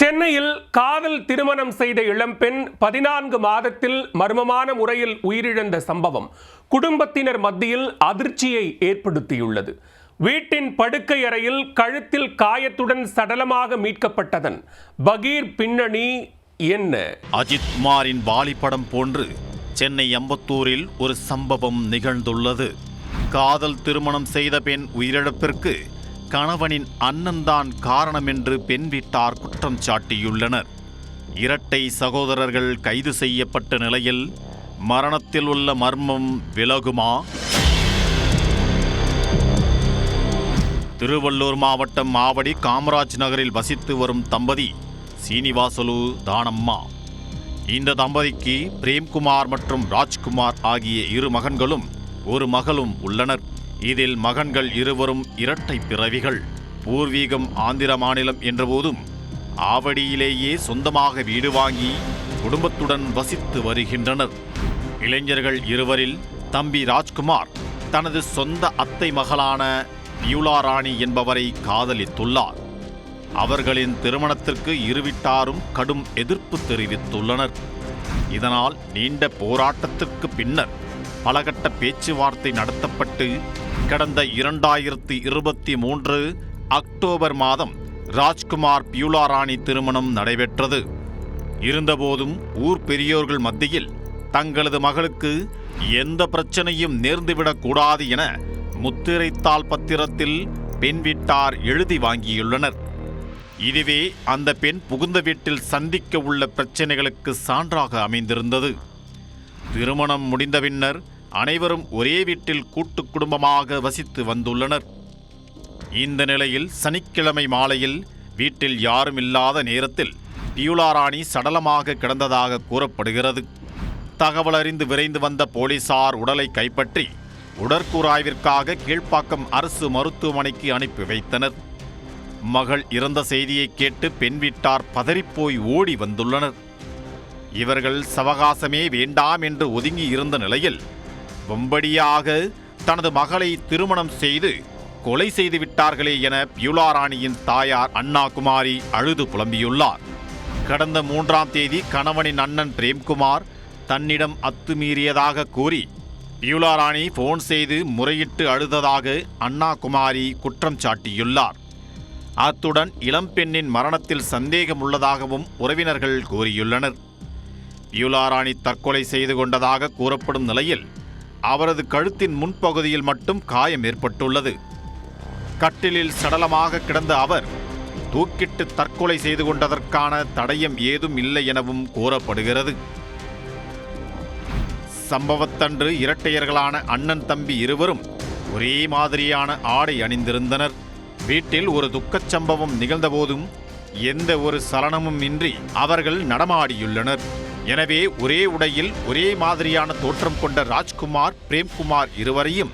சென்னையில் காதல் திருமணம் செய்த இளம்பெண் 14 மாதத்தில் மர்மமான முறையில் உயிரிழந்த சம்பவம் குடும்பத்தினர் மத்தியில் அதிர்ச்சியை ஏற்படுத்தியுள்ளது. வீட்டின் படுக்கை அறையில் கழுத்தில் காயத்துடன் சடலமாக மீட்கப்பட்டதன் பகீர் பின்னணி என்ன? அஜித் குமாரின் வாலி படம் போன்று சென்னை அம்பத்தூரில் ஒரு சம்பவம் நிகழ்ந்துள்ளது. காதல் திருமணம் செய்த பெண் உயிரிழப்பிற்கு கணவனின் அண்ணன்தான் காரணம் என்று பெண் வீட்டார் குற்றம் சாட்டியுள்ளனர். இரட்டை சகோதரர்கள் கைது செய்யப்பட்ட நிலையில் மரணத்தில் உள்ள மர்மம் விலகுமா? திருவள்ளூர் மாவட்டம் ஆவடி காமராஜ் நகரில் வசித்து வரும் தம்பதி சீனிவாசலு தானம்மா. இந்த தம்பதிக்கு பிரேம்குமார் மற்றும் ராஜ்குமார் ஆகிய 2 மகன்களும் ஒரு மகளும் உள்ளனர். இதில் மகன்கள் இருவரும் இரட்டை பிறவிகள். பூர்வீகம் ஆந்திர மாநிலம் என்றபோதும் ஆவடியிலேயே சொந்தமாக வீடு வாங்கி குடும்பத்துடன் வசித்து வருகின்றனர். இளைஞர்கள் இருவரில் தம்பி ராஜ்குமார் தனது சொந்த அத்தை மகளான பியூலா ராணி என்பவரை காதலித்துள்ளார். அவர்களின் திருமணத்திற்கு இருவிட்டாரும் கடும் எதிர்ப்பு தெரிவித்துள்ளனர். இதனால் நீண்ட போராட்டத்திற்கு பின்னர் பலகட்ட பேச்சுவார்த்தை நடத்தப்பட்டு கடந்த 2023 அக்டோபர் மாதம் ராஜ்குமார் பியூலா ராணி திருமணம் நடைபெற்றது. இருந்தபோதும் ஊர் பெரியோர்கள் மத்தியில் தங்களது மகளுக்கு எந்த பிரச்சனையும் நேர்ந்துவிடக்கூடாது என முத்திரைத்தாள் பத்திரத்தில் பெண் வீட்டார் எழுதி வாங்கியுள்ளனர். இதுவே அந்த பெண் புகுந்த வீட்டில் சந்திக்க உள்ள பிரச்சனைகளுக்கு சான்றாக அமைந்திருந்தது. திருமணம் முடிந்த பின்னர் அனைவரும் ஒரே வீட்டில் கூட்டு குடும்பமாக வசித்து வந்துள்ளனர். இந்த நிலையில் சனிக்கிழமை மாலையில் வீட்டில் யாரும் இல்லாத நேரத்தில் பியூலா ராணி சடலமாக கிடந்ததாக கூறப்படுகிறது. தகவல் அறிந்து விரைந்து வந்த போலீசார் உடலை கைப்பற்றி உடற்கூறாய்விற்காக கீழ்ப்பாக்கம் அரசு மருத்துவமனைக்கு அனுப்பி வைத்தனர். மகள் இறந்த செய்தியை கேட்டு பெண் வீட்டார் பதறிப்போய் ஓடி வந்துள்ளனர். இவர்கள் சவகாசமே வேண்டாம் என்று ஒதுங்கி இருந்த நிலையில் வம்படியாக தனது மகளை திருமணம் செய்து கொலை செய்து விட்டார்களே என பியூலா ராணியின் தாயார் அண்ணா குமாரி அழுது புலம்பியுள்ளார். கடந்த 3ஆம் தேதி கணவனின் அண்ணன் பிரேம்குமார் தன்னிடம் அத்துமீறியதாக கூறி பியூலா ராணி போன் செய்து முறையிட்டு அழுததாக அண்ணா குமாரி குற்றம் சாட்டியுள்ளார். அத்துடன் இளம்பெண்ணின் மரணத்தில் சந்தேகம் உள்ளதாகவும் உறவினர்கள் கூறியுள்ளனர். பியூலா ராணி தற்கொலை செய்து கொண்டதாக கூறப்படும் நிலையில் அவரது கழுத்தின் முன்பகுதியில் மட்டும் காயம் ஏற்பட்டுள்ளது. கட்டிலில் சடலமாக கிடந்த அவர் தூக்கிட்டு தற்கொலை செய்து கொண்டதற்கான தடயம் ஏதும் இல்லை எனவும் கூறப்படுகிறது. சம்பவத்தன்று இரட்டையர்களான அண்ணன் தம்பி இருவரும் ஒரே மாதிரியான ஆடை அணிந்திருந்தனர். வீட்டில் ஒரு துக்கச் சம்பவம் நிகழ்ந்தபோதும் எந்த ஒரு சலனமும் இன்றி அவர்கள் நடமாடியுள்ளனர். எனவே ஒரே உடையில் ஒரே மாதிரியான தோற்றம் கொண்ட ராஜ்குமார் பிரேம்குமார் இருவரையும்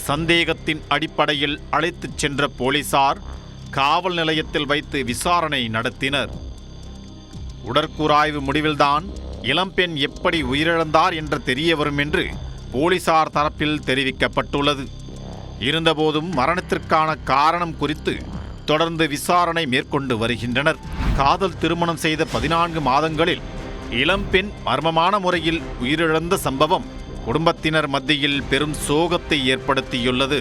சந்தேகத்தின் அடிப்படையில் அழைத்துச் சென்ற போலீசார் காவல் நிலையத்தில் வைத்து விசாரணை நடத்தினர். உடற்கூறாய்வு முடிவில்தான் இளம்பெண் எப்படி உயிரிழந்தார் என்று தெரிய வரும் என்று போலீசார் தரப்பில் தெரிவிக்கப்பட்டுள்ளது. இருந்தபோதும் மரணத்திற்கான காரணம் குறித்து தொடர்ந்து விசாரணை மேற்கொண்டு வருகின்றனர். காதல் திருமணம் செய்த 14 மாதங்களில் இளம்பெண் மர்மமான முறையில் உயிரிழந்த சம்பவம் குடும்பத்தினர் மத்தியில் பெரும் சோகத்தை ஏற்படுத்தியுள்ளது.